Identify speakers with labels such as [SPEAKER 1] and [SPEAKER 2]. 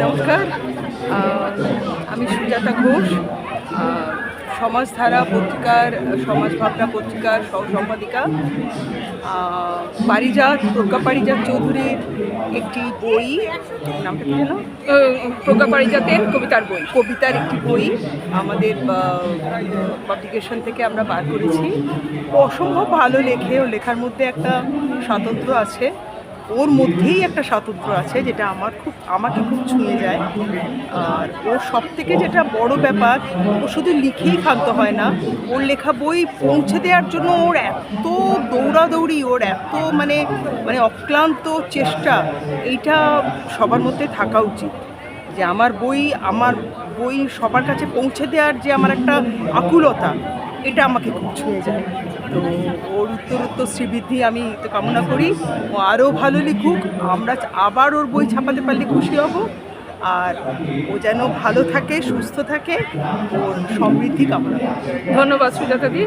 [SPEAKER 1] নমস্কার। আমি সুজাতা ঘোষ, সমাজধারা পত্রিকার, সমাজ ভাবনা পত্রিকার সহ-সম্পাদিকা। পারিজাত, প্রজ্ঞা পারিজাত চৌধুরীর একটি বই, নামটা কি যেন?
[SPEAKER 2] প্রজ্ঞা পারিজাতের
[SPEAKER 1] কবিতার একটি বই আমাদের পাবলিকেশন থেকে আমরা বার করেছি। অসম্ভব ভালো লেখে, ও লেখার মধ্যে একটা স্বাতন্ত্র্য আছে, ওর মধ্যেই একটা স্বাতন্ত্র্য আছে যেটা আমাকে খুব ছুঁয়ে যায়। আর ওর সবথেকে যেটা বড় ব্যাপার, ও শুধু লিখেই ক্ষান্ত হয় না, ওর লেখা বই পৌঁছে দেওয়ার জন্য ওর এত দৌড়াদৌড়ি, ওর এত মানে মানে অক্লান্ত চেষ্টা, এইটা সবার মধ্যে থাকা উচিত। যে আমার বই সবার কাছে পৌঁছে দেওয়ার যে আমার একটা আকুলতা, এটা আমাকে খুব ছুঁয়ে যায়। তো ওর উত্তরোত্তর শ্রীবৃদ্ধি আমি তো কামনা করি, ও আরও ভালো লিখুক, আমরা আবার ওর বই ছাপাতে পারলে খুশি হব। আর ও যেন ভালো থাকে, সুস্থ থাকে, ওর সমৃদ্ধি কামনা করি।
[SPEAKER 2] ধন্যবাদ সুজাতা দি।